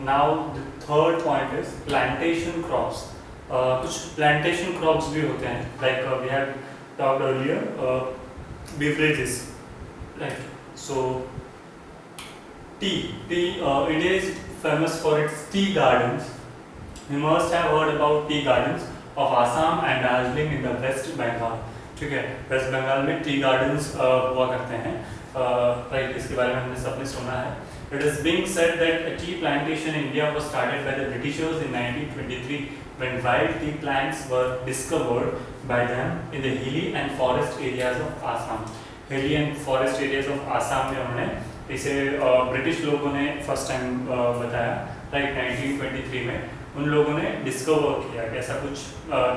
Now the third point is plantation crops. कुछ plantation crops भी होते हैं, like we have talked earlier beverages, right? So tea, India is famous for its tea gardens. You must have heard about tea gardens of Assam and Darjeeling in the West Bengal. ठीक है, waste Bengal में tea gardens हुआ करते हैं, right. इसके बारे में हमने सबने सुना है. It is being said that a tea plantation in India was started by the Britishers in 1923 when wild tea plants were discovered by them in the hilly and forest areas of Assam. Hilly and forest areas of Assam में उन्होंने इसे British लोगों ने first time बताया, right. 1923 में उन लोगों ने डिस्कवर किया कि ऐसा कुछ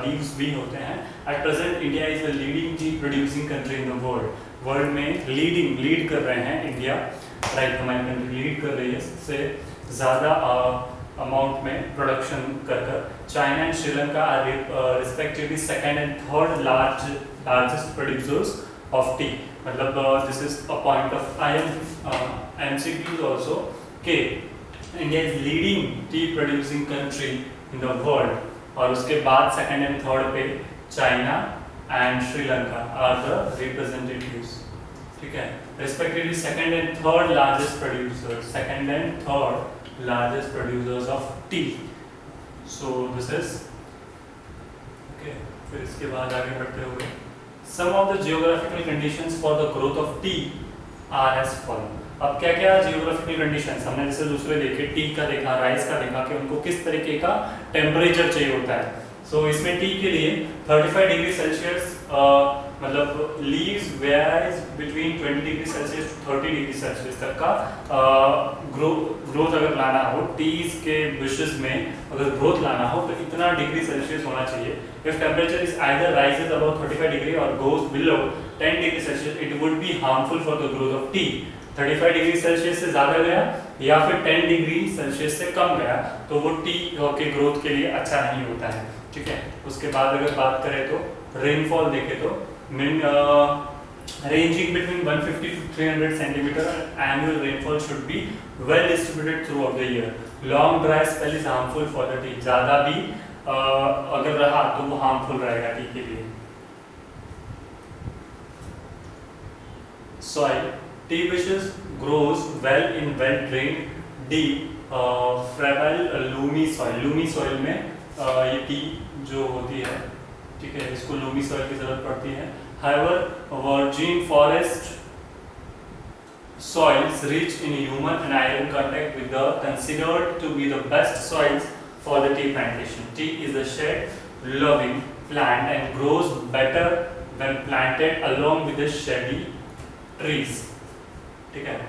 लीव्स भी होते हैं. At present India is the leading tea producing country in the world में लीड कर रहे हैं इंडिया, राइट. हमारी कंट्री लीड कर रही है सबसे ज़्यादा अमाउंट में प्रोडक्शन कर. China and Sri Lanka are respectively second and third largest producers of tea. मतलब this is a point of MCQs also के India is leading tea producing country in the world, और उसके बाद सेकेंड एंड थर्ड पे China and Sri Lanka are the representatives. ठीक है, respectively second and third largest producers of tea. So this is okay. फिर इसके बाद आगे बढ़ते हुए some of the geographical conditions for the growth of tea are as follows. अब क्या क्या जियोग्राफिकल कंडीशंस हमने जैसे दूसरे देखे, टी का देखा, राइस का देखा कि उनको किस तरीके का टेम्परेचर चाहिए होता है. सो इसमें टी के लिए 35 डिग्री सेल्सियस मतलब leaves varies between 20 degree Celsius to 30 degree Celsius तक का ग्रोथ अगर लाना हो, टीज के बुशेस में अगर ग्रोथ लाना हो तो इतना डिग्री सेल्सियस होना चाहिए. If temperature is either rises above 35 degree और goes below 10 degree Celsius, it would be harmful for the growth of tea. 35 degree Celsius से ज़्यादा गया या फिर 10 डिग्री सेल्सियस से कम गया तो वो टी के ग्रोथ के लिए अच्छा नहीं होता है. ठीक है, उसके बाद अगर बात करें तो रेनफॉल देखें तो ranging between 150 to 300 centimeter, annual rainfall should be well distributed throughout the year. Long dry spell is harmful for the tea. ज़्यादा भी अगर रहा तो वो harmful रहेगा टी के लिए. Soil. Tea bushes grows well in well-drained, deep, friable, loamy soil. Loamy soil में ये टी जो होती है, ठीक है, इसको loamy soil की जरूरत पड़ती है. However, virgin forest soils rich in human and iron contact with the considered to be the best soils for the tea plantation. Tea is a shade-loving plant and grows better when planted along with the shady trees. ठीक है,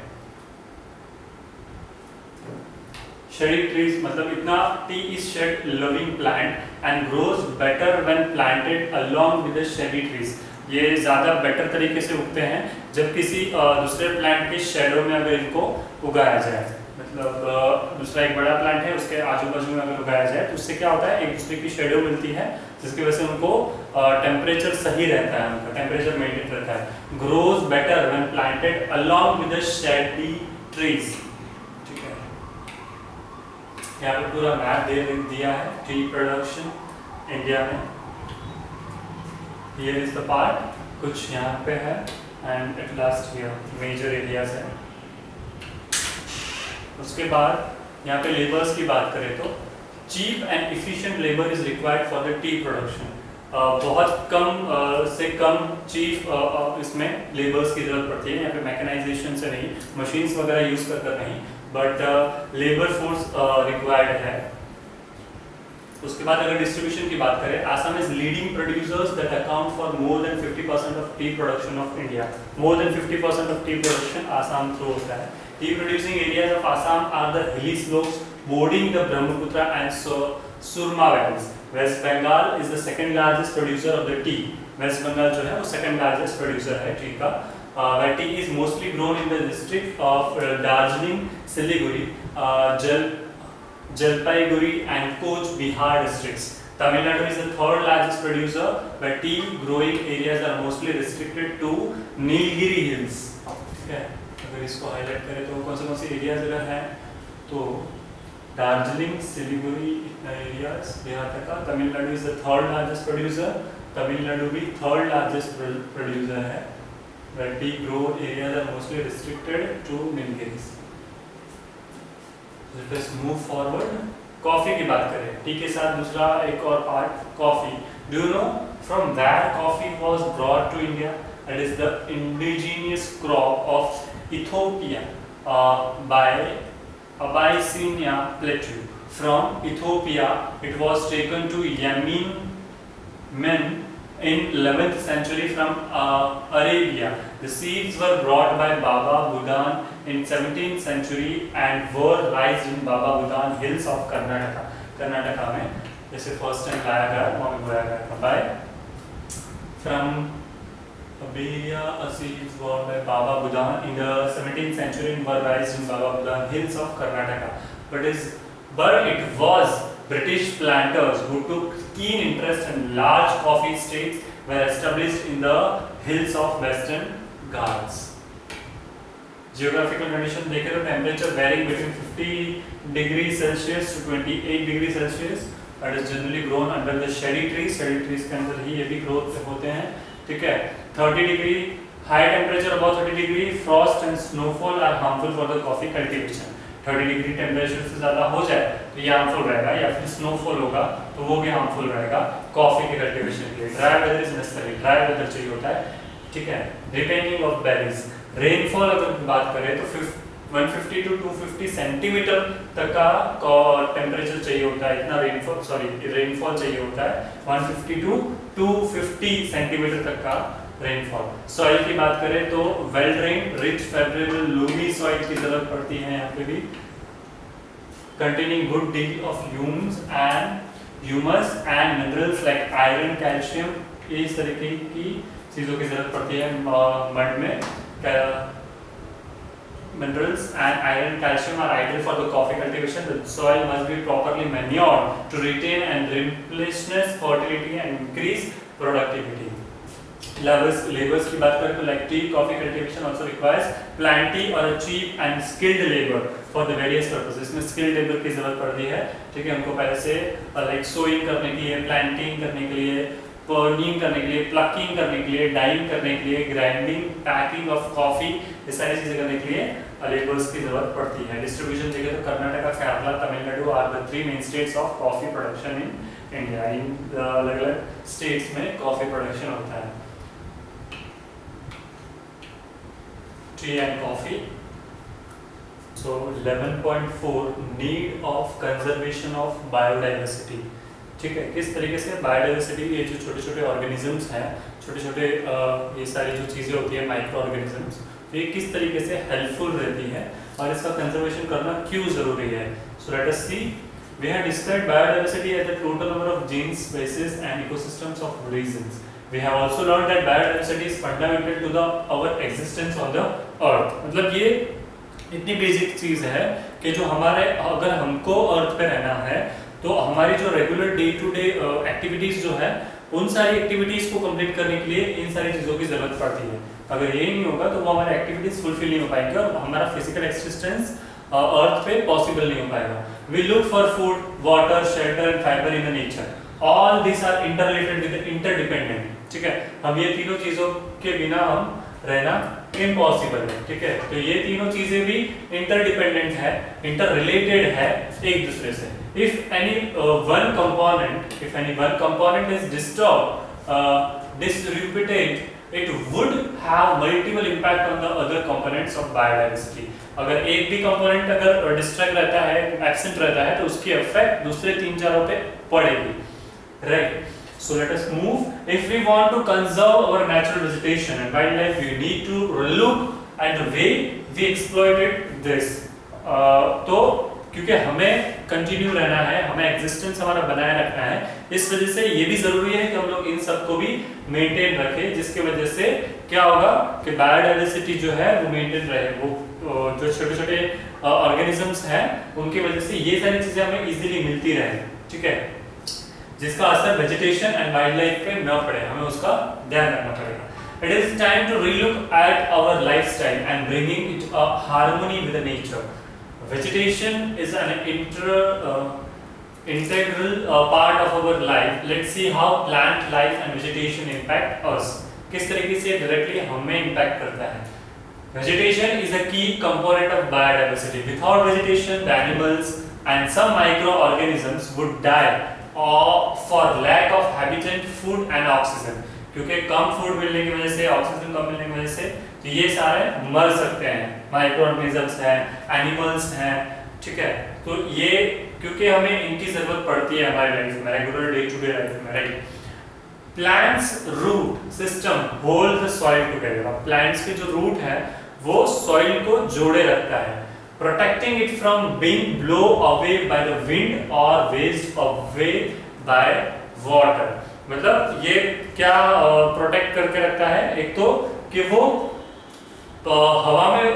shady trees मतलब इतना tea is shade loving plant and grows better when planted along with the shady trees. ये ज़्यादा better तरीके से उगते हैं जब किसी दूसरे प्लांट के शेडो में अगर इनको उगाया जाए. मतलब दूसरा एक बड़ा प्लांट है उसके आजू बाजू में अगर उगाया जाए तो उससे क्या होता है, एक दूसरे की शेडो मिलती है जिसकी वजह से उनको टेम्परेचर सही रहता है, उनका टेम्परेचर मेंटेन रहता है. Grows better when planted along with the shady trees. ठीक है, यहाँ पे पूरा मैप दिया है टी प्रोडक्शन इंडिया में. Here is the part, कुछ यहाँ पे है and at last here major areas है. उसके बाद यहाँ पे लेबर्स की बात करें तो cheap and efficient labor is required for the tea production. बहुत कम से कम चीप इसमें लेबर्स की जरूरत पड़ती है. यहाँ पे मैकेनाइजेशन से नहीं, मशीन्स वगैरह यूज कर नहीं, बट लेबर फोर्स रिक्वायर्ड है. उसके बाद अगर डिस्ट्रीब्यूशन की बात करें, Assam is leading producers that account for more than 50% of tea production of India. More than 50% of tea production Assam through होता है. Tea producing areas of Assam are the hilly slopes bordering the Brahmaputra and Surma valleys. West Bengal is the second largest producer of the tea. West Bengal जो है वो second largest producer है T का. Where tea is mostly grown in the district of Darjeeling, Siliguri, Jalpaiguri and Koch Bihar districts. Tamil Nadu is the third largest producer, where tea growing areas are mostly restricted to Nilgiri hills. ठीक है, अगर इसको highlight करें तो कौन से areas अगर हैं तो Darjeeling, Siliguri areas बिहार तक का. Tamil Nadu is the third largest producer. Tamil Nadu भी third largest producer है. Where tea grow areas are mostly restricted to Nilgiris. Let us move forward. Coffee की बात करें. टी के साथ दूसरा एक और part coffee. Do you know from where coffee was brought to India? It is the indigenous crop of Ethiopia by Abyssinia Plateau. From Ethiopia, it was taken to Yemen in 11th century from Arabia. The seeds were brought by Baba Budan in 17th century and were raised in Baba Budan hills of Karnataka. Karnataka में जैसे first time लाया गया वहाँ पे बोया गया by from Abelia seeds brought by Baba Budan in the 17th century and were raised in Baba Budan hills of Karnataka. But it was British planters who took keen interest in large coffee estates were established in the hills of Western Ghats. Geographical condition देखें तो temperature varying between 50 degrees Celsius to 28 degrees Celsius. That is generally grown under the shady trees. Shady trees के अंदर ही ये भी growth होते हैं. ठीक है. 30 degree high temperature above 30 degree frost and snowfall are harmful for the coffee cultivation. 30 degree temperature से ज़्यादा हो जाए तो ये हार्मफुल रहेगा या फिर स्नोफॉल होगा तो वो भी हार्मफुल रहेगा कॉफ़ी के कल्टीवेशन के लिए. Dry weather is necessary. Dry weather चाहिए होता है. ठीक है. रिपेनिंग ऑफ बेरीज. रेनफॉल अगर बात करें तो 150 टू 250 सेंटीमीटर तक का टेम्परेचर चाहिए होता है. इतना रेनफॉल चाहिए होता है. 150 टू 250 सेंटीमीटर तक का रेनफॉल. सॉइल की बात करें तो well drain rich favourable Lumi soil की जरूरत पड़ती है यहाँ पे भी. Containing good deal of humus and minerals like iron calcium. इस तरीके की चीज़ों की जरूरत पड़ती है मड में. Minerals and iron calcium are ideal for the coffee cultivation. The soil must be properly manured to retain and replenish fertility and increase productivity. Laborers की बात करें तो like tea, coffee cultivation also requires plenty or a cheap and skilled labor for the various purposes. इसमें skilled labor की जरूरत पड़ती है. ठीक है. उनको पहले से like sowing करने के लिए, planting करने के लिए, पर्निंग करने के लिए, प्लकिंग करने के लिए, डाइंग करने के लिए, ग्राइंडिंग, पैकिंग ऑफ कॉफी, ये सारी चीजें करने के लिए लेबर्स की जरूरत पड़ती है. डिस्ट्रीब्यूशन देखें तो Karnataka, Kerala, Tamil Nadu are the 3 main states of coffee production in India. इन अलग-अलग स्टेट्स में कॉफी प्रोडक्शन होता है. Tea and coffee. So 11.4 need of conservation of biodiversity. ठीक है. किस तरीके से बायोडाइवर्सिटी, ये जो छोटे छोटे ऑर्गेनिजम्स हैं, छोटे छोटे ये सारी जो चीज़ें होती है माइक्रो ऑर्गेनिजम्स, तो ये किस तरीके से हेल्पफुल रहती है और इसका कंजर्वेशन करना क्यों ज़रूरी है. So let us see. We have described biodiversity as the total number of genes, species and ecosystems of regions. We have also learn that biodiversity is fundamental to the our existence on the earth. मतलब ये इतनी basic चीज़ है कि जो हमारे, अगर हमको अर्थ पे रहना है तो हमारी जो regular day to day activities जो है उन सारी एक्टिविटीज को कंप्लीट करने के लिए इन सारी चीज़ों की जरूरत पड़ती है. अगर ये नहीं होगा तो वो हमारे एक्टिविटीज फुलफिल नहीं हो पाएंगे और हमारा फिजिकल एक्सिस्टेंस अर्थ पे पॉसिबल नहीं हो पाएगा. We look for food, water, shelter and fibre in the nature. All this are interrelated with interdependent. ठीक है. अब ये तीनों चीज़ों के बिना हम रहना इम्पॉसिबल है. ठीक है. तो ये तीनों चीज़ें भी इंटरडिपेंडेंट है, इंटररिलेटेड है एक दूसरे से. If any one component is disturbed, disrupted, it would have multiple impact on the other components of biodiversity. अगर एक भी component अगर डिस्ट्रैक्ट रहता है, एब्सेंट रहता है, तो उसकी इफेक्ट दूसरे 3-4 पे पड़ेगी. Right. So let us move. If we want to conserve our natural vegetation and wildlife, we need to look at the way we exploited this. तो क्योंकि हमें कंटिन्यू रहना है, हमें एग्जिस्टेंस हमारा बनाए रखना है, इस वजह से ये भी जरूरी है कि हम लोग इन सब को भी मेंटेन रखें, जिसकी वजह से क्या होगा कि बायोडाइवर्सिटी जो है वो मेंटेन रहे. वो जो छोटे छोटे ऑर्गेनिजम्स हैं उनकी वजह से ये सारी चीजें हमें इजीली मिलती रहे. ठीक है. जिसका असर वेजिटेशन एंड वाइल्ड लाइफ पे न पड़े, हमें उसका ध्यान रखना पड़ेगा. It is time to relook at our lifestyle and bringing it a harmony with the nature. vegetation is an integral part of our life. Let's see how plant life and vegetation impact us. किस तरीके से directly हमें impact करता है. Vegetation is a key component of biodiversity. Without vegetation, the animals and some microorganisms would die or for lack of habitat, food and oxygen. क्योंकि कम food मिलने की वजह से, ऑक्सीजन कम मिलने की वजह से, तो ये सारे मर सकते हैं. माइक्रो ऑर्गेनिजम्स हैं, एनिमल्स हैं, ठीक है. तो ये क्योंकि हमें इनकी जरूरत पड़ती है हमारी लाइफ में, regular day to day life में, right. Plants root system hold the soil together. Plants के जो रूट है वो सॉइल को जोड़े रखता है, protecting it from being blow away by the wind और वेस्ड अवे बाय वाटर. मतलब ये क्या प्रोटेक्ट करके रखता है, एक तो कि वो हवा में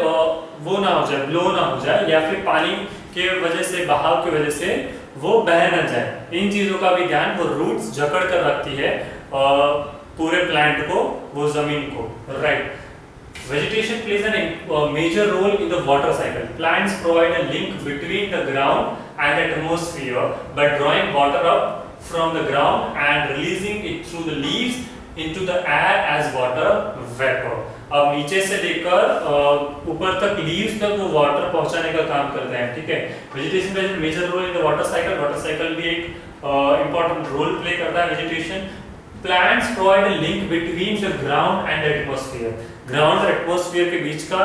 वो ना हो जाए, ब्लो ना हो जाए, या फिर पानी के वजह से, बहाव की वजह से वो बह ना जाए. इन चीजों का भी ध्यान वो रूट्स जकड़ कर रखती है पूरे प्लांट को, वो जमीन को, right. Vegetation plays a major role in the water cycle. Plants provide a link between the ground and the atmosphere by drawing water up from the ground and releasing it through the leaves into the air as water vapor. अब नीचे से लेकर ऊपर तक leaves तक वो water पहुंचाने का काम करते हैं, ठीक है. Vegetation plays a major role in the water cycle. Water cycle भी एक इंपॉर्टेंट रोल प्ले करता है vegetation. Plants provide a link between the ground and the atmosphere. Ground और एटमॉस्फेयर के बीच का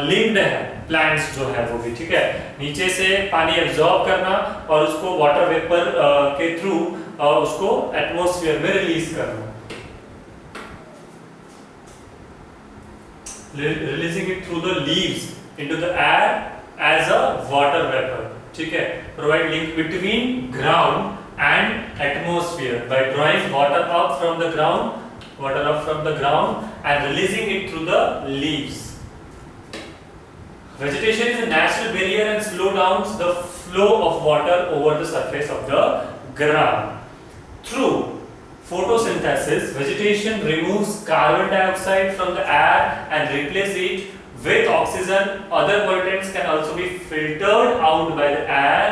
लिंक्ड है प्लांट्स जो है वो भी, ठीक है. नीचे से पानी एब्जॉर्ब करना और उसको वाटर वेपर के थ्रू उसको एटमॉस्फेयर में रिलीज करना, releasing it through the leaves into the air as a water vapour, ठीक है. Provide link between ground and atmosphere by drawing water up from the ground and releasing it through the leaves. Vegetation is a natural barrier and slow down the flow of water over the surface of the ground. Through photosynthesis, vegetation removes carbon dioxide from the air and replaces it with oxygen. Other pollutants can also be filtered out by the air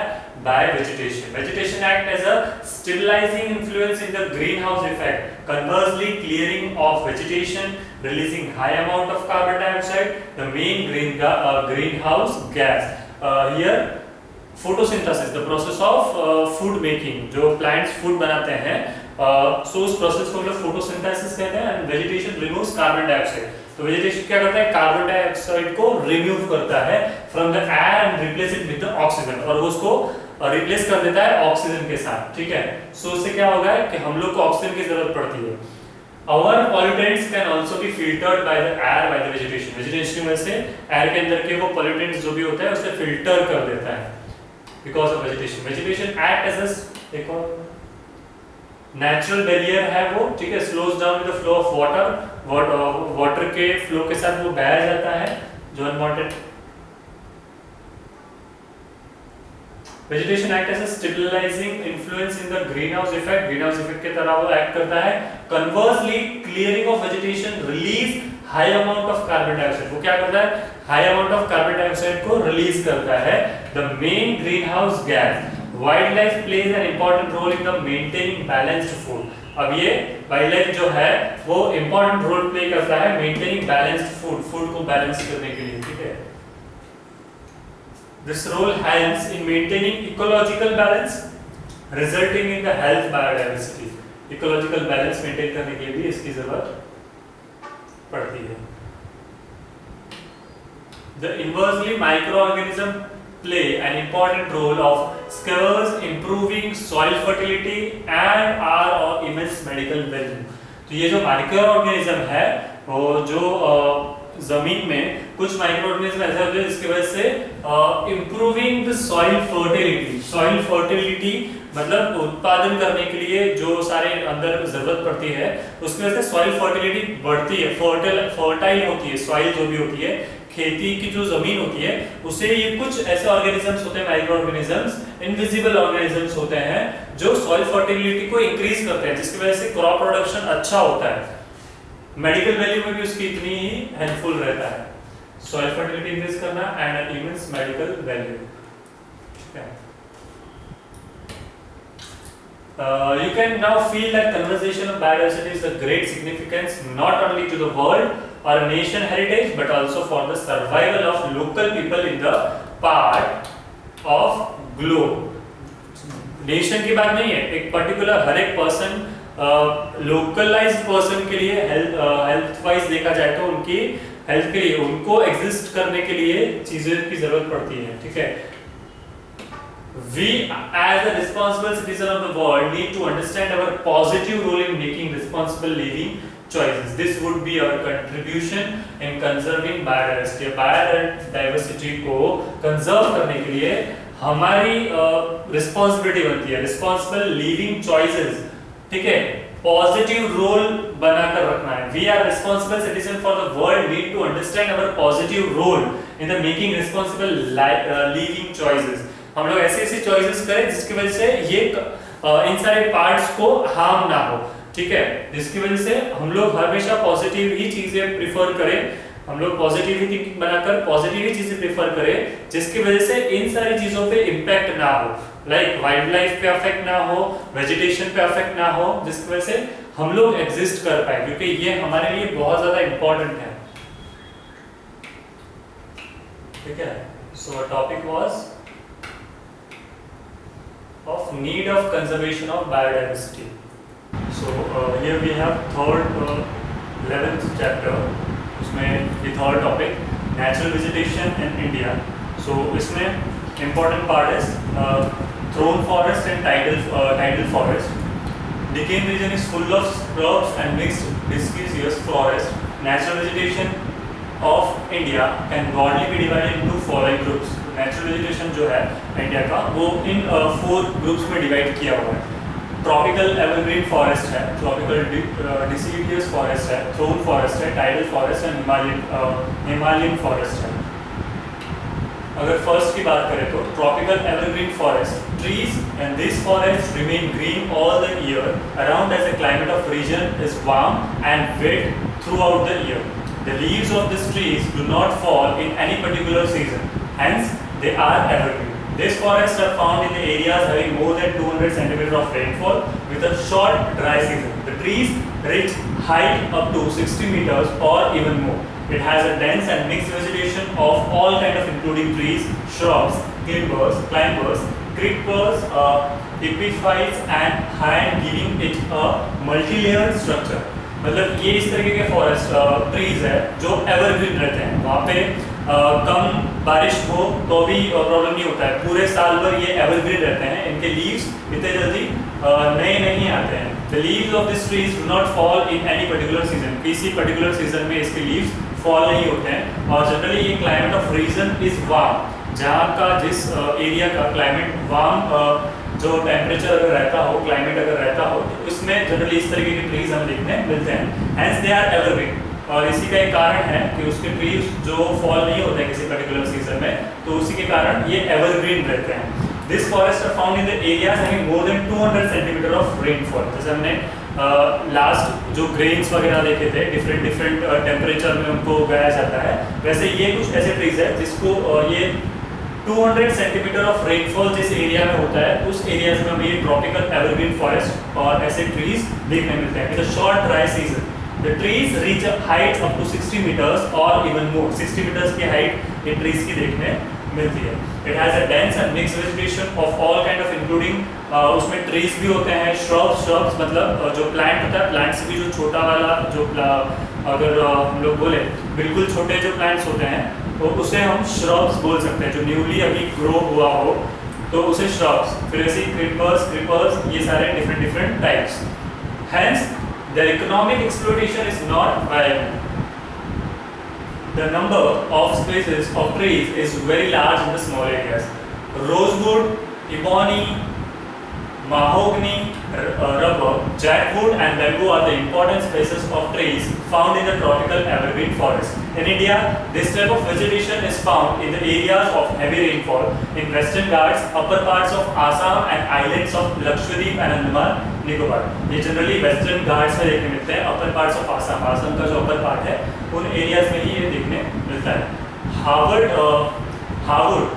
by vegetation. Vegetation acts as a stabilizing influence in the greenhouse effect, conversely clearing of vegetation, releasing high amount of carbon dioxide, the main greenhouse gas. Here photosynthesis, the process of food making, जो plants food बनाते हैं, so उस process को हम लोग photosynthesis कहते हैं. And vegetation removes carbon dioxide. तो वेजिटेशन क्या करता है, कार्बन डाइऑक्साइड को रिमूव करता है from the air and replace it with the oxygen, और उसको रिप्लेस कर देता है ऑक्सीजन के साथ, ठीक है. सो उससे क्या होगा कि हम लोग को ऑक्सीजन की जरूरत पड़ती है. Our pollutants can also be filtered by the air by the vegetation. Vegetation में से एयर के अंदर के वो पॉल्यूटेंट्स जो भी होता है उसे फिल्टर कर देता है because of vegetation. Vegetation act as a एक और नेचुरल बैरियर है वो, ठीक है. Slows down with the flow of water. Water के फ्लो के साथ वो बह जाता है जो unwanted. Vegetation act as a stabilising influence in the greenhouse effect. Greenhouse effect की तरह वो एक्ट करता है. Conversely clearing of vegetation release high amount of carbon dioxide. वो क्या करता है, high amount of carbon dioxide को रिलीज करता है. The main greenhouse gas. Wild plays an important role in the maintaining balanced food. अब ये वाइल्ड लाइफ जो है वो इंपॉर्टेंट रोल प्ले करता है मेंटेनिंग बैलेंस्ड फूड, फूड को बैलेंस करने के लिए, ठीक है. This role helps in maintaining ecological balance, resulting in the health biodiversity. Ecological balance maintain करने के लिए भी इसकी जरूरत पड़ती है. The inversely microorganism play an important role of scavengers improving soil fertility and are of immense medical value. तो ये जो माइक्रो ऑर्गेनिज्म है वो जो जमीन में कुछ माइक्रो ऑर्गेनिज्म ऐसे होते हैं जिसकी वजह से improving the soil fertility. Soil fertility मतलब उत्पादन करने के लिए जो सारे अंदर जरूरत पड़ती है उसकी वजह से सॉइल फर्टिलिटी बढ़ती है, फर्टाइल होती है. सॉइल जो भी होती है, खेती की जो जमीन होती है उसे ये कुछ ऐसे ऑर्गेनिजम्स होते हैं, माइक्रो ऑर्गेनिजम्स, इनविजिबल ऑर्गेनिजम्स होते हैं जो सॉइल फर्टिलिटी को इंक्रीज करते हैं, जिसकी वजह से क्रॉप प्रोडक्शन अच्छा होता है. मेडिकल वैल्यू में भी उसकी इतनी ही हेल्पफुल रहता है. सॉइल फर्टिलिटी इंक्रीज करना and immense medical value. You can now feel that conservation of biodiversity is a great significance not only to the world or nation heritage but also for the survival of local people in the part of globe। Nation की बात नहीं है, एक particular हर एक person localised person के लिए health wise देखा जाए तो उनकी हेल्थ के लिए उनको एग्जिस्ट करने के लिए चीजों की जरूरत पड़ती है, ठीक है। We as a responsible citizen of the world need to understand our positive role in making responsible living choices. This would be our contribution in conserving biodiversity। Biodiversity को कंजर्व करने के लिए हमारी रिस्पॉन्सिबिलिटी बनती है, रिस्पॉन्सिबल लिविंग चॉइसेस, ठीक है, positive role बनाकर रखना है। We are responsible citizen for the world need to understand our positive role in the making responsible living choices. हम लोग ऐसी ऐसी चॉइसेस करें जिसकी वजह से ये इन सारे पार्ट्स को हार्म ना हो, ठीक है, जिसकी वजह से हम लोग हमेशा पॉजिटिव ही चीजें प्रिफर करें, हम लोग पॉजिटिव ही थिंकिंग बनाकर पॉजिटिव ही चीजें प्रेफर करें जिसकी वजह से इन सारी चीजों पे इम्पैक्ट ना हो, लाइक वाइल्ड लाइफ पे अफेक्ट ना हो, वेजिटेशन पे अफेक्ट ना हो, जिसकी वजह से हम लोग एग्जिस्ट कर पाए, क्योंकि ये हमारे लिए बहुत ज्यादा इंपॉर्टेंट है, ठीक है। सो topic was of need of conservation of biodiversity। So here we have third 11th chapter, उसमें the third topic natural vegetation in India। So इसमें important part is throne forest and tidal forest। Deccan region is full of shrubs and mixed deciduous forest। Natural vegetation of India can broadly be divided into following groups। Natural vegetation जो है India का वो इन 4 groups में divide किया हुआ है। Tropical evergreen forest है, tropical deciduous forest है, थ्रोन फॉरेस्ट है, tidal forest and Himalayan forest है। अगर फर्स्ट की बात करें तो tropical evergreen forest trees and this forest remain green all the year around as the climate of region is warm and wet throughout the year. The leaves of this trees do not fall in any particular season, hence they are evergreen। These forests are found in the areas having more than 200 centimeters of rainfall with a short dry season। The trees reach height up to 60 meters or even more। It has a dense and mixed vegetation of all kinds of including trees, shrubs, climbers, creepers, epiphytes and high, giving it a multi-layered structure। मतलब ये इस तरीके के forest trees है जो evergreen रहते हैं, वहाँ पे कम बारिश हो तो भी प्रॉब्लम नहीं होता है, पूरे साल भर ये एवरग्रीन रहते हैं, इनके लीव्स इतने जल्दी नए नहीं आते हैं। The leaves of these trees do not fall in any particular season। किसी पर्टिकुलर सीजन में इसके लीव्स फॉल नहीं होते हैं और जनरली ये climate of region is warm. जहाँ का जिस एरिया का क्लाइमेट वार्म जो टेम्परेचर अगर रहता हो, क्लाइमेट अगर रहता हो, तो इसमें जनरली इस तरीके के ट्रीज हमें देखने मिलते हैं। Hence they are evergreen। और इसी का एक कारण है कि उसके ट्रीज जो फॉल नहीं होते हैं किसी पर्टिकुलर सीजन में, तो उसी के कारण ये एवरग्रीन रहते हैं। This forest are found in the areas having more than 200 centimetre of rainfall. जैसे हमने लास्ट जो ग्रेन्स वगैरह देखे थे, डिफरेंट टेम्परेचर में उनको उगाया जाता है, वैसे ये कुछ ऐसे ट्रीज है जिसको ये 200 सेंटीमीटर ऑफ रेनफॉल जिस एरिया में होता है उस एरियाज में हमें ये ट्रॉपिकल एवरग्रीन फॉरेस्ट और ऐसे ट्रीज देखने मिलते हैं। With a short dry season the trees reach a height up to 60 meters or even more। 60 meters की हाइट इन ट्रीज की देखने मिलती है। It has a dense and mixed vegetation of all kind of including उसमें trees भी होते हैं, shrubs मतलब जो प्लांट होता है, प्लांट से भी जो छोटा वाला जो अगर हम लोग बोले बिल्कुल छोटे जो प्लांट्स होते हैं तो उसे हम shrubs बोल सकते हैं, जो न्यूली अभी ग्रो हुआ हो तो उसे shrubs। फिर ऐसे creepers ये सारे different types। Hence their economic exploitation is not viable। The number of species of trees is very large in the small areas। Rosewood, ebony, mahogany, rubber, jackwood and bamboo are the important species of trees found in the tropical evergreen forest। In India, this type of vegetation is found in the areas of heavy rainfall in Western Ghats, upper parts of Assam and islands of Lakshadweep and Andaman Nicobar. ये generally western Ghats में देखने मिलते हैं, अपर parts of Assam, Assam का जो upper part है उन areas में ही ये देखने मिलता है। hardwood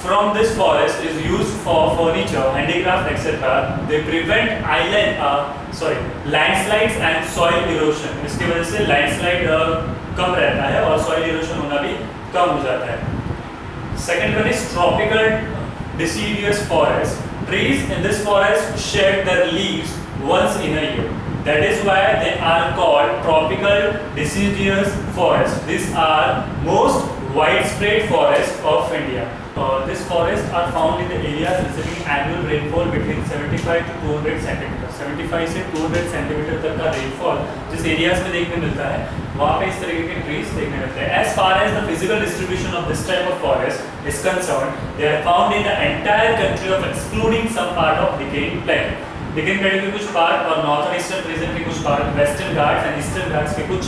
from this forest is used for furniture, handicraft, etc. They prevent landslides and soil erosion. इसकी वजह से लैंडस्लाइड कम रहता है और soil erosion होना भी कम हो जाता है. Second one is tropical deciduous forest. Trees in this forest shed their leaves once in a year. That is why they are called tropical deciduous forests. These are most widespread forests of India. These forests are found in the areas receiving annual rainfall between 75 to 200 centimeters. 75 से 200 centimetre तक का rainfall जिस areas में देखने मिलता है वहाँ पे इस तरीके के ट्रीज देखने मिलते हैं. As far as the physical distribution of this type of forest is concerned, they are found in the entire country of excluding some part of Deccan Plain. Deccan Plain के कुछ पार्ट और northern eastern region के कुछ part, western Ghats and eastern Ghats के कुछ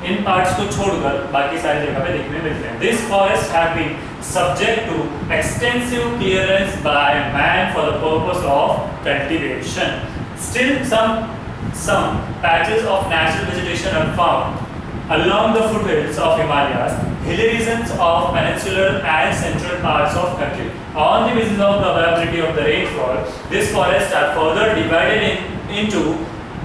इन parts को छोड़कर बाकी सारी जगह पे देखने मिलते हैं. These forests have been subject to extensive clearance by man for the purpose of cultivation. Still, some patches of natural vegetation are found along the foothills of Himalayas, hilly regions of peninsular and central parts of country. On the basis of the availability of the rainfall, these forests are further divided into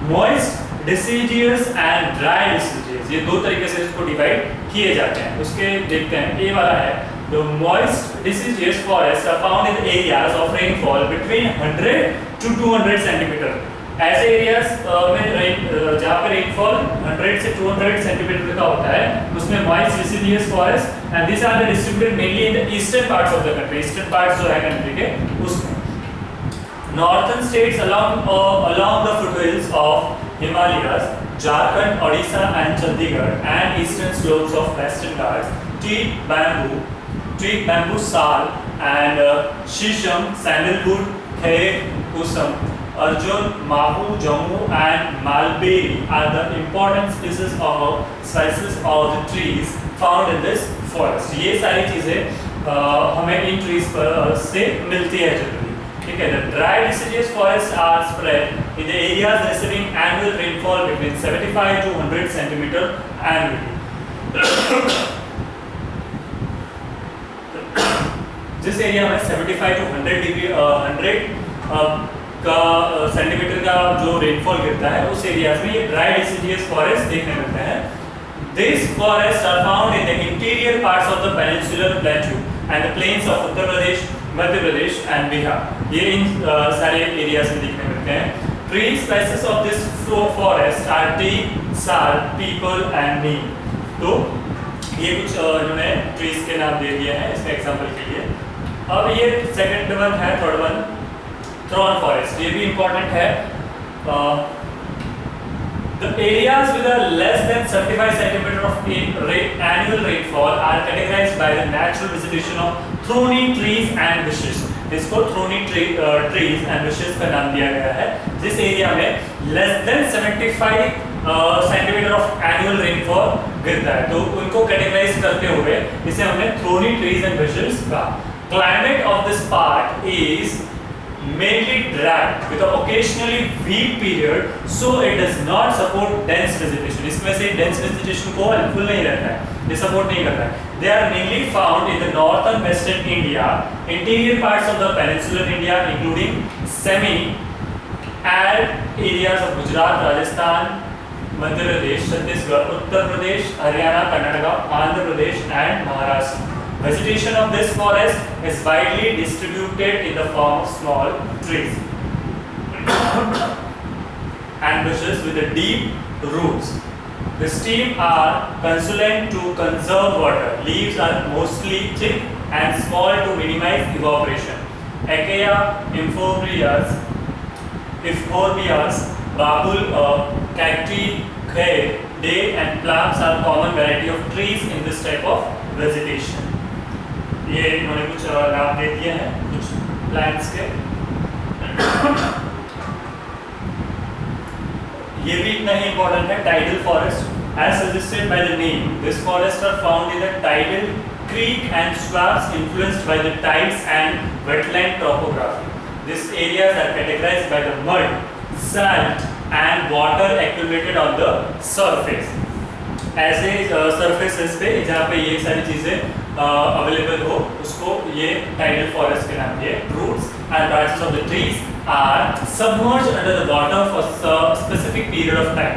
moist deciduous and dry deciduous. ये दो तरीके से इसको divide किए जाते हैं. उसके देखते हैं. ये वाला है the moist deciduous forests are found in areas of rainfall between 100 to 200 centimeter. ऐसे एरियाज में जहाँ पे रेनफॉल 100 से 200 सेंटीमीटर का होता है उसमें moist deciduous forest and these are distributed mainly in the eastern parts of the country. Eastern parts जो है country के उसमें. Northern states along the foothills of Himalayas, Jharkhand, Odisha and Chandigarh and eastern slopes of Western Ghats, teak bamboo, sal and shisham, sandalwood, kher, kusam, arjun, mahu, jammu and malberry are the important species of the trees found in this forest. ये सारी चीजें हमें इन trees पर से मिलती है generally. ठीक है. The dry deciduous forests are spread in the areas receiving annual rainfall between 75 to 100 centimeter annually. जिस एरिया में 75 to 100 का सेंटीमीटर का जो रेनफॉल गिरता है उस एरियाज में ये ड्राई deciduous forest देखने मिलते हैं. These forests are found in the interior parts of the peninsular plateau and the plains of Uttar Pradesh, Madhya Pradesh and Bihar. ये इन सारे एरियाज में दिखने मिलते हैं. Tree species of this forest are teak, sal, people and neem. तो ये कुछ इन्होंने ट्रीज के नाम दे दिए हैं इसमें एग्जांपल के लिए. अब ये सेकंड वन है, थर्ड वन थ्रॉन फॉरेस्ट. ये भी इंपॉर्टेंट है. The areas with a less than 75 centimeter of annual rainfall are categorized by the natural vegetation of thorny trees and bushes. इसको thorny trees and bushes का नाम दिया गया है. जिस एरिया में less than 75 centimetre of annual rainfall गिरता है तो उनको कैटेगराइज करते हुए इसे हमने thorny trees and bushes कहा. Climate of this part is mainly dry with an occasionally weak period, so it does not support dense vegetation. इसमें से dense vegetation को हेल्पफुल नहीं रहता है, ये सपोर्ट नहीं करता है. They are mainly found in the northern western India, interior parts of the peninsular India including semi-arid areas of Gujarat, Rajasthan, Madhya Pradesh, Chhattisgarh, Uttar Pradesh, Haryana, Karnataka, Andhra Pradesh and Maharashtra. Vegetation of this forest is widely distributed in the form of small trees and bushes with the deep roots. The stem are consulent to conserve water. Leaves are mostly thick and small to minimize evaporation. Acacia, Euphorbia, babul, cacti, kher, date and plums are common variety of trees in this type of vegetation. ये इन्होंने कुछ नाम दे दिए हैं कुछ plants के. ये भी इतना ही इम्पोर्टेंट है. Tidal forest. As suggested by the name, this forests are found in the tidal creek and swamps influenced by the tides and wetland topography. These areas are categorized by the mud, salt and water accumulated on the surface. ऐसे surfaces पे जहाँ पे ये सारी चीजें available हो उसको ये टाइडल फॉरेस्ट के नाम दिए। Roots and branches of the trees are submerge under the water for specific period of time.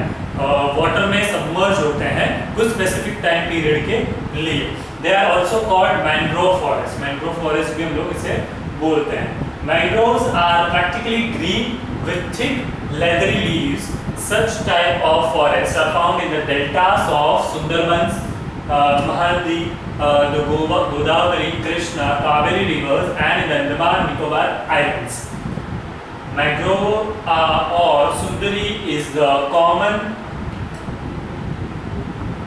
Water में सबमर्ज होते हैं कुछ स्पेसिफिक टाइम पीरियड के लिए। They are also called mangrove forest. Mangrove forest भी हम लोग इसे बोलते हैं। Mangroves are practically green with thick leathery leaves. Such type of forests are found in the deltas of Sundarbans, Mahanadi, the Godavari, Krishna, Kaveri rivers, and in the Andaman Nicobar Islands. Mangrove or Sundari is the common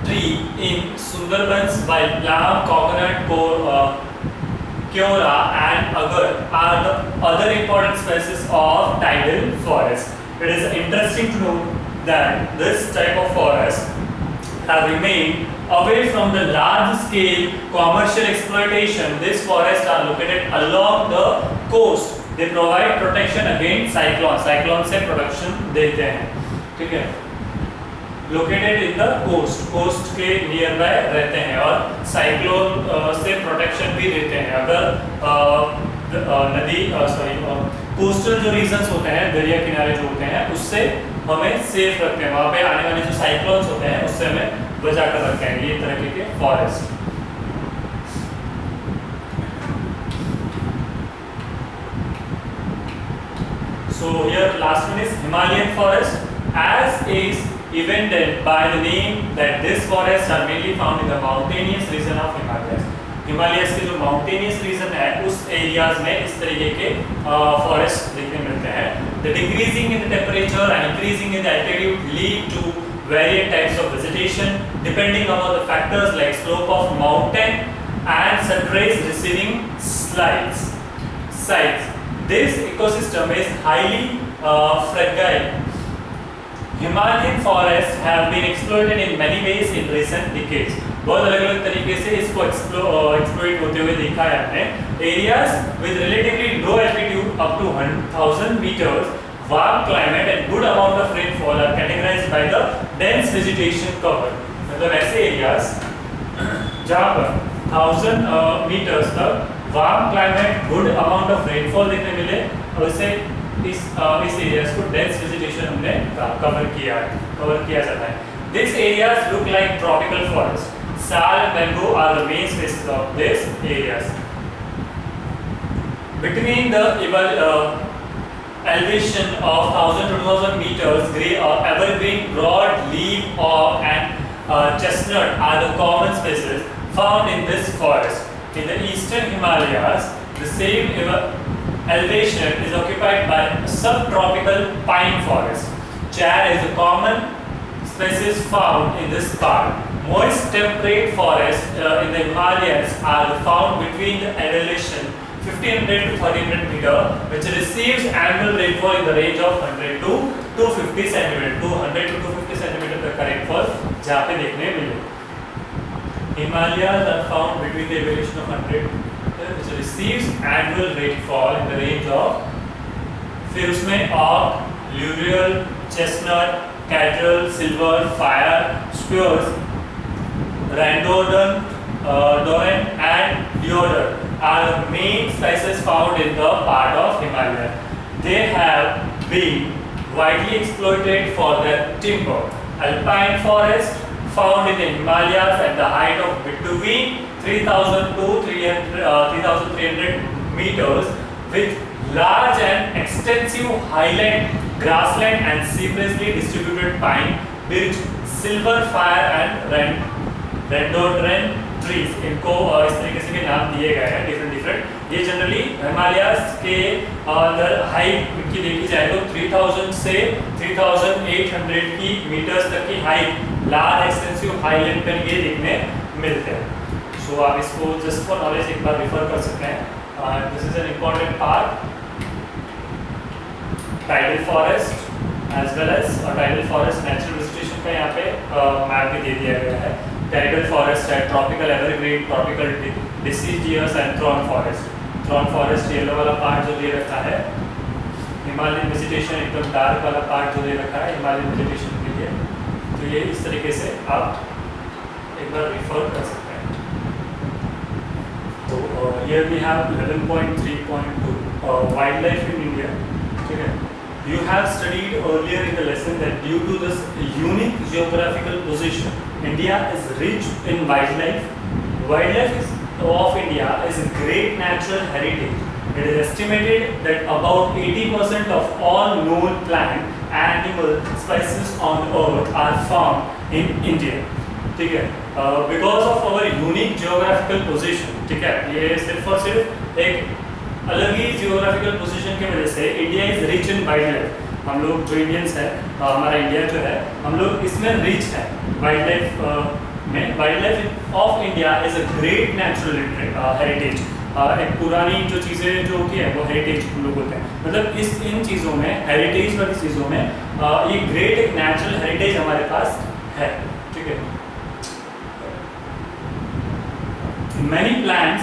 tree in Sundarbans, while plum, coconut, Kyora and agar are the other important species of tidal forest. It is interesting to note that this type of forest have remained away from the large-scale commercial exploitation. These forests are located along the coast. They provide protection against cyclones. Cyclone से protection देते हैं, ठीक है। Located in the coast, coast के nearby रहते हैं और cyclone से प्रोटेक्शन भी देते हैं। अगर नदी कोस्टल जो रीजन्स होते हैं, दरिया किनारे जो होते हैं, उससे हमें सेफ रखते हैं। वहाँ पे आने वाले जो साइक्लोन्स होते हैं उससे हमें बचा कर रखते हैं ये तरह के forest. So here last one is Himalayan forest, as is evident by the name that these forests are mainly found in the mountainous region of Himalayas. Himalayas के जो mountainous region है उस areas में इस तरीके के forests देखने मिलते हैं। The decreasing in the temperature and increasing in the altitude lead to various types of vegetation depending upon the factors like slope of mountain and sunrays receiving sites. This ecosystem is highly fragile. Himalayan forests have been exploited in many ways in recent decades. बहुत अलग-अलग तरीके से इसको exploit होते हुए देखा है हमने। Areas with relatively low altitude up to 1000 meters, warm climate and good amount of rainfall are categorized by the dense vegetation cover. मतलब ऐसे areas जहाँ पर 1000 meters तक warm climate, good amount of rainfall देखने मिले और इसे इस एरियाज को डेंस वेजिटेशन हमने कवर किया जाता है। This areas look like tropical forest. Sal and mango are the main species of these areas. Between the elevation of 1000 to 2000 meters, grey or evergreen, broad-leaf and chestnut are the common species found in this forest. In the eastern Himalayas, the same elevation is occupied by subtropical pine forest. Char is a common species found in this part. Moist temperate forests in the Himalayas are found between the elevation 1500 to 1300 meter, which receives annual rainfall in the range of 100 to 250 centimeter. 200 to 250 centimeter तक का rainfall जहाँ पे देखने मिले. Himalayas are found between the elevation of 100, which receives annual rainfall in the range of, फिर उसमें oak, laurel, chestnut, cadral, silver, fire, spruce, rhododendron, doran and deodar are the main species found in the part of Himalaya. They have been widely exploited for their timber. Alpine forest found in the Himalayas at the height of between 3000 to 3300 meters with large and extensive highland, grassland and seamlessly distributed pine, birch, silver fire and rhododendron trees. इनको इस तरीके से के नाम दिए गए हैं different. ये जनरली हिमालयास के अंदर हाइट की देखी जाए तो 3000 से 3800 की मीटर्स तक की हाइट, लार्ज एक्सटेंसिव हाईलैंड पर ये देखने मिलते हैं। सो आप इसको जस्ट फॉर नॉलेज एक बार रिफर कर सकते हैं। This is an important part tidal forest as well as tidal forest natural vegetation का यहाँ पे मैप भी दे दिया गया है। टाइडल फॉरेस्ट है tropical evergreen, tropical deciduous and thorn forest. Thorn forest yellow वाला पार्ट जो दे रखा है, हिमालयन वेजिटेशन एकदम डार्क वाला पार्ट जो दे रखा है हिमालयन वेजिटेशन के लिए। तो ये इस तरीके से आप एक बार रिफर कर सकते हैं। तो here we have 11.3.2 wildlife in India. ठीक है, you have studied earlier in the lesson that due to this unique geographical position, India is rich in wildlife. Of India is a great natural heritage. It is estimated that about 80% of all known plant and animal species on earth are found in India. ठीक है, because of our unique geographical position, ठीक है, ये सिर्फ और सिर्फ एक अलग ही geographical position की वजह से India is rich in wildlife. हम लोग जो इंडियंस हैं, हमारा इंडिया जो है, हम लोग इसमें रिच है वाइल्ड में. Wild of India is a great natural heritage. एक पुरानी जो चीज़ें जो होती है वो हेरिटेज हम लोग बोलते हैं. मतलब इन चीज़ों में, हेरिटेज वाली चीज़ों में ये ग्रेट एक नेचुरल हेरिटेज हमारे पास है. ठीक है. Many plants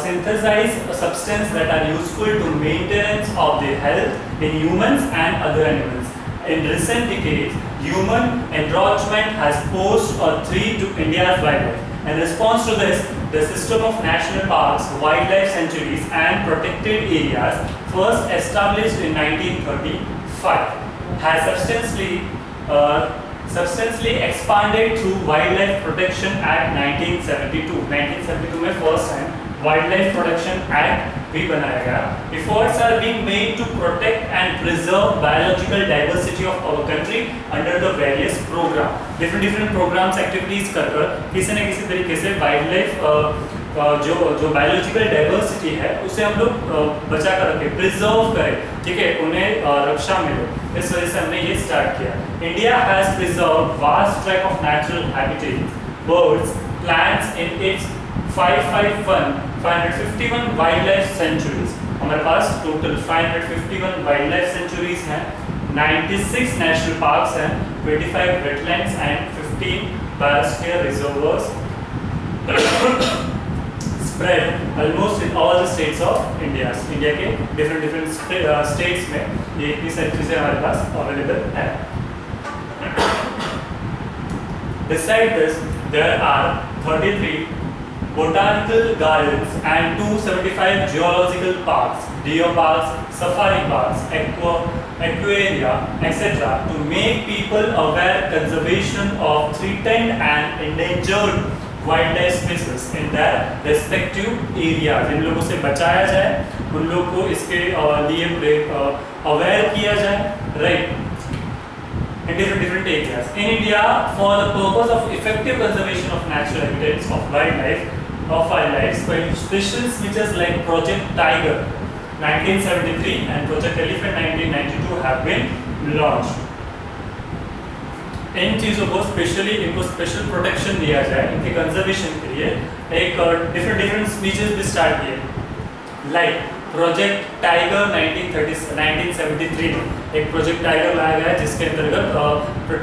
synthesize a substance that are useful to maintenance of the health in humans and other animals. In recent decades, human encroachment has posed a threat to India's wildlife. In response to this, the system of national parks, wildlife sanctuaries, and protected areas, first established in 1935, has substantially expanded through Wildlife Protection Act 1972. 1972 में first time Wildlife Protection Act भी बनाया गया. Efforts are being made to protect and preserve biological diversity of our country under the various program. Different programs, activities कर किसी न किसी तरीके से wildlife जो biological diversity है उसे हम लोग बचा कर रखें, preserve करें. ठीक है, उन्हें रक्षा मिले. इस वजह से हमने ये स्टार्ट किया. India has preserved vast tract of natural habitats, birds, plants in its 551 wildlife sanctuaries. हमारे पास टोटल 551 वाइल्डलाइफ सेंचुरीज हैं, 96 नेशनल पार्क्स हैं, 25 wetlands and 15 biosphere reservoirs spread almost in all the states of India. India के different states में ये इतनी सारी चीजें हमारे पास अवेलेबल है. Besides this, there are 33 botanical gardens and 275 geological parks, deer parks, safari parks, aquaria, etc. to make people aware conservation of threatened and endangered wildlife species in their respective areas. इन लोगों से बचाया जाए, उन लोगों को इसके लिए अवेयर किया जाए, right? In different areas. In India, for the purpose of effective conservation of natural habitats of wildlife, special features like Project Tiger 1973 and Project Elephant 1992 have been launched. इन चीज़ों को इनको स्पेशल प्रोटेक्शन दिया जाए, इनके conservation के लिए एक different speeches भी स्टार्ट किए. लाइक प्रोजेक्ट टाइगर 1973 में एक प्रोजेक्ट टाइगर लाया गया जिसके अंतर्गत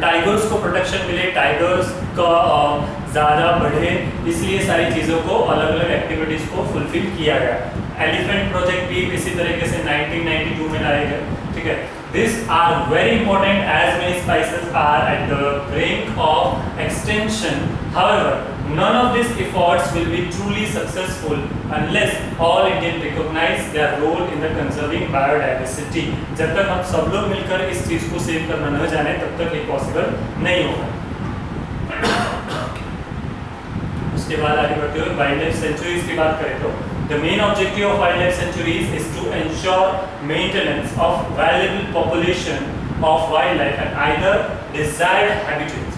टाइगर्स को प्रोटेक्शन मिले, टाइगर्स का ज़्यादा बढ़े, इसलिए सारी चीज़ों को अलग एक्टिविटीज़ को फुलफिल किया गया. एलिफेंट प्रोजेक्ट भी इसी तरीके से 1992 में लाए गए. ठीक है. These are very important as many species are at the brink of extinction. However, none of these efforts will be truly successful unless all Indians recognize their role in the conserving biodiversity. जब तक हम सब लोग मिलकर इस चीज़ को save करना न जाने तब तक ये पॉसिबल नहीं होगा. उसके बाद आगे बढ़ते हुए वाइल्डलाइफ सेंचुरीज की बात करें तो the main objective of wildlife sanctuaries is to ensure maintenance of valuable population of wildlife and either desired habitats.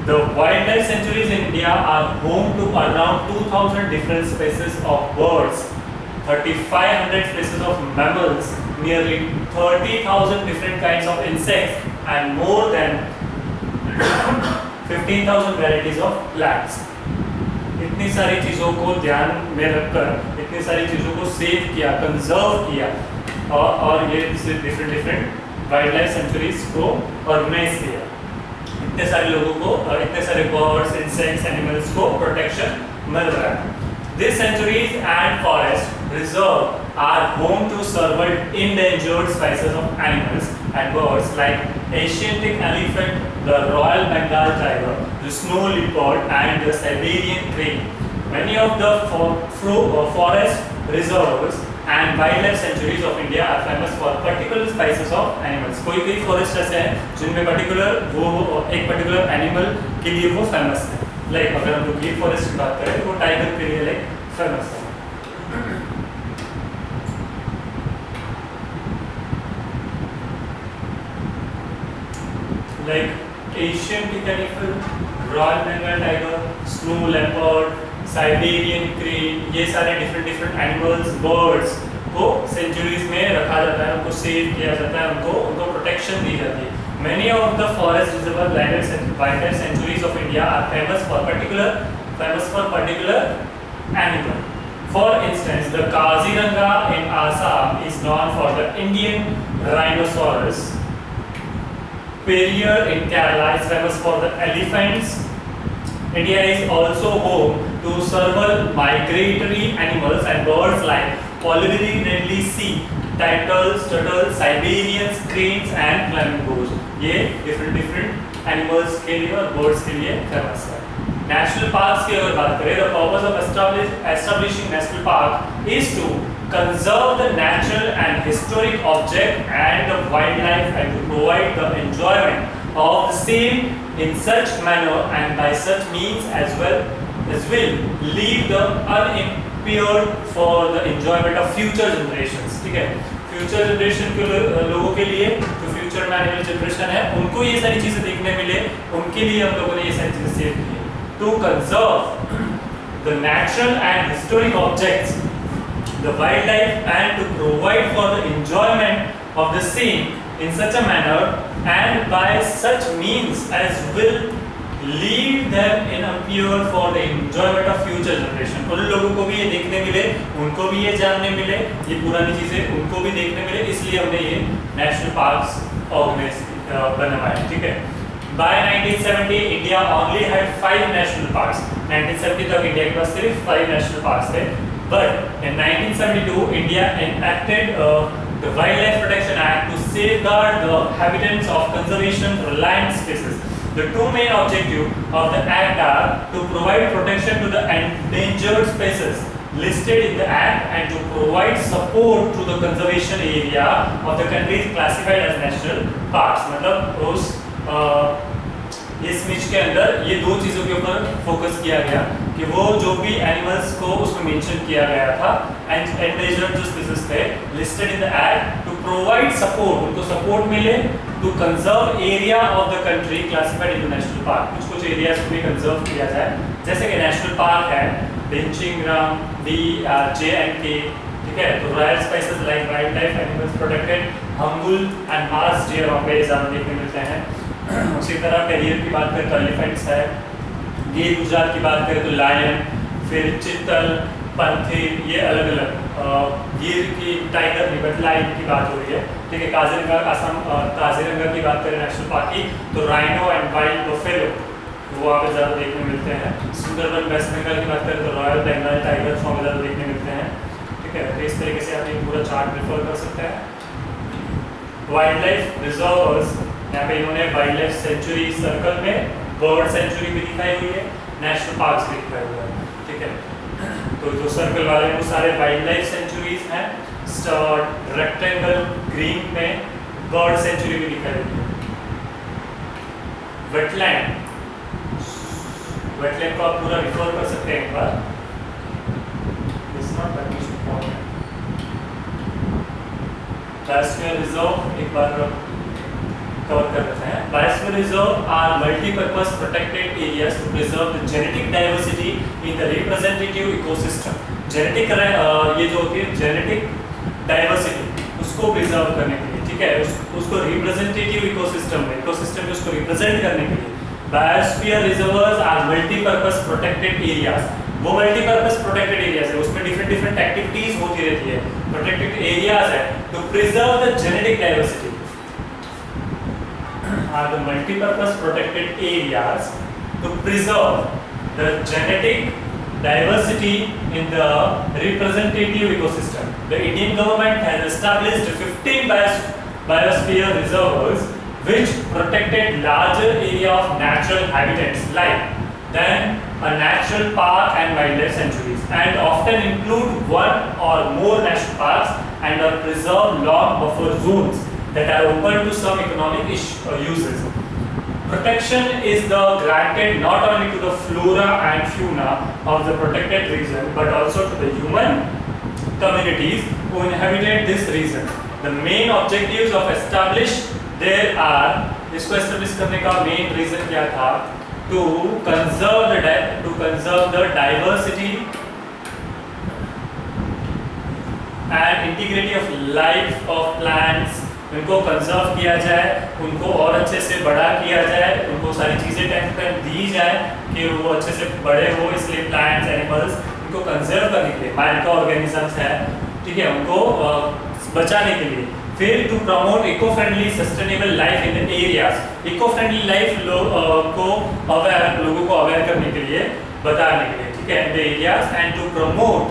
The wildlife sanctuaries in India are home to around 2,000 different species of birds, 3,500 species of mammals, nearly 30,000 different kinds of insects, and more than 15,000 varieties of plants. इतनी सारी चीज़ों को ध्यान में रखकर, इतनी सारी चीज़ों को सेव किया, कंजर्व किया, और ये डिफरेंट वाइल्ड लाइफ सेंचुरीज को ऑर्गेनाइज किया. इतने सारे लोगों को, इतने सारे बर्ड्स, इंसेक्ट्स, एनिमल्स को प्रोटेक्शन मिल रहा है. These sanctuaries and forest reserve are home to several endangered species of animals and birds like Asiatic elephant, the Royal Bengal tiger, the snow leopard, and the Siberian crane. Many of the forest reserves and wildlife sanctuaries of India are famous for particular species of animals. कोई forest ऐसे हैं जिनमें एक particular animal के लिए वो famous है. Like अगर हम लोग गिर फॉरेस्ट की बात करें तो वो टाइगर के लिए लाइक फेमस है. Like Asian ticanical, Royal Bengal tiger, snow leopard, Siberian crane, ये सारे डिफरेंट एनिमल्स, बर्ड्स को सेंचुरीज में रखा जाता है, उनको सेव किया जाता है, उनको प्रोटेक्शन दी जाती है. Many of the forest reserve wildlife sanctuaries of India are famous for particular animal. For instance, the Kaziranga in Assam is known for the Indian rhinoceros. Periyar in Kerala is famous for the elephants. India is also home to several migratory animals and birds like Polynesian Red Sea, turtles, Siberian cranes and flamingos. ये different animals के लिए और birds के लिए famous है. National parks की अगर बात करें, the purpose of establishing national park is to conserve the natural and historic object and the wildlife and to provide the enjoyment of the same in such manner and by such means as will leave the unimpaired for the enjoyment of future generations. ठीक है, future generation के लोगों के लिए जो future में आने वाली जनरेशन है उनको ये सारी चीजें देखने मिले, उनके लिए हम लोगों ने ये सारी चीजें सेव की है. To conserve the natural and historic objects, the wildlife, and to provide for the enjoyment of the same in such a manner and by such means as will leave them in a pure for the enjoyment of future generation. उन लोगों को भी ये देखने मिले, उनको भी ये जानने मिले, ये पुरानी चीजें उनको भी देखने मिले, इसलिए हमने ये नेशनल पार्क्स ऑर्गेनाइज बनवाए. ठीक है. By 1970, India only had 5 national parks. 1970 तक इंडिया के पास सिर्फ 5 national parks थे. But in 1972, India enacted the Wildlife Protection Act to safeguard the habitats of conservation-reliant species. The two main objectives of the act are to provide protection to the endangered species listed in the act and to provide support to the conservation area of the countries classified as national parks. मतलब उस इस speech के अंदर ये दो चीज़ों के ऊपर फोकस किया गया कि वो जो भी एनिमल्स को उसमें मेंशन किया गया था एंडेंजर्ड जो स्पीसीज थे listed in the act to provide support, उनको सपोर्ट मिले to conserve area of the country classified in national park. कुछ एरियाज को भी कंजर्व किया जाए, जैसे कि नेशनल पार्क है बेंचिंगराम DRJ&K. ठीक है, तो royal spices like wild life animals protected, hangul and marsh deer वहाँ पे ज़्यादा देखने मिलते हैं. उसी तरह पेरियर की बात करें तो एलिफेंट्स है, गिर गुजरात की बात करें तो लायन, फिर चित्तल, पंथीर, ये अलग अलग गिर की टाइगर रिबट लाइन की बात हो रही है. ठीक है. काजीरंगा असम, काजीरंगा की बात करें नेशनल पार्क की तो राइनो एंड वाइल्ड बफेलो वो वहाँ पे ज़्यादा देखने मिलते हैं. सुंदरबन वेस्ट बंगाल की बात करें तो रॉयल बंगाल टाइगर्स वहाँ पे ज़्यादा देखने मिलते हैं. ठीक है. तो इस तरीके से आप ये पूरा चार्ट प्रेफर कर सकते हैं. वाइल्ड लाइफ रिजर्व्स, यहाँ पे इन्होंने वाइल्ड लाइफ सेंचुरी सर्कल में बर्ड सेंचुरी भी दिखाई हुई है, नेशनल पार्क्स भी दिखाई हुआ है. ठीक है. तो जो सर्कल वाले वो सारे वाइल्ड लाइफ सेंचुरीज हैं. स्टार रेक्टेंगल ग्रीन में बर्ड सेंचुरी भी दिखाई हुई है. वेटलैंड को आप पूरा रिफर कर सकते हैं एक बार. बायोस्फीयर रिजर्व एक बार कवर कर लेते हैं. Biosphere reserve are multipurpose protected areas to preserve the genetic diversity in the representative ecosystem. Genetic ये जो होती है जेनेटिक डाइवर्सिटी उसको प्रिजर्व करने के लिए. ठीक है. उसको रिप्रेजेंटेटिव इकोसिस्टम में उसको रिप्रेजेंट करने के लिए biosphere reserves are multipurpose protected areas. वो मल्टीपर्पज प्रोटेक्टेड एरियाज है, उसमें डिफरेंट एक्टिविटीज होती रहती है. प्रोटेक्टेड एरियाज है to preserve the genetic diversity are the multi-purpose protected areas to preserve the genetic diversity in the representative ecosystem. The Indian government has established 15 biosphere reserves which protected larger area of natural habitats like than a natural park and wildlife sanctuaries, and often include one or more national parks and are preserved long buffer zones that are open to some economic uses. Protection is granted not only to the flora and fauna of the protected region but also to the human communities who inhabit this region. The main objectives of establish there are, इसको establish करने का main reason क्या था? To conserve the diversity and integrity of life of plants. उनको conserve किया जाए, उनको और अच्छे से बड़ा किया जाए, उनको सारी चीज़ें टाइम दी जाए कि वो अच्छे से बड़े हो, इसलिए प्लांट्स एनिमल्स उनको कंजर्व करने के लिए, माइक्रो ऑर्गेनिजम्स है, ठीक है, उनको बचाने के लिए. फिर to promote eco friendly sustainable life in the areas, eco friendly life लोगों को अवेयर करने के लिए, बताने के लिए, ठीक है, in the areas and to promote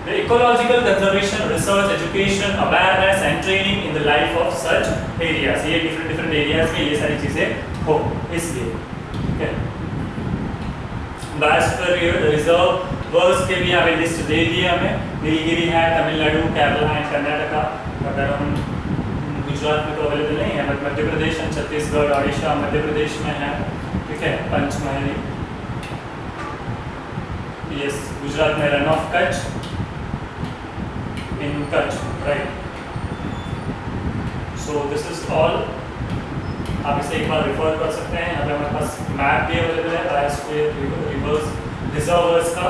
the ecological conservation, research, education, awareness and training in the life of such areas. ये different areas में ये सारी चीजें हो, इसलिए, ठीक है. Biosphere reserves के भी हमें लिस्ट दे दी हमें. नीलगिरी है, तमिलनाडु, केरला एंड कर्नाटका. अगर हम गुजरात में तो अवेलेबल नहीं है, बट मध्य प्रदेश, छत्तीसगढ़, ओडिशा, मध्य प्रदेश में है, ठीक है. पंचमहली, यस, गुजरात में run of Kutch, in Kutch, right? So this is all. आप इसे एक बार रिफर कर सकते हैं. यहाँ पे हमारे पास मैप भी अवेलेबल है बायोस्फीयर रिजर्वर्स का.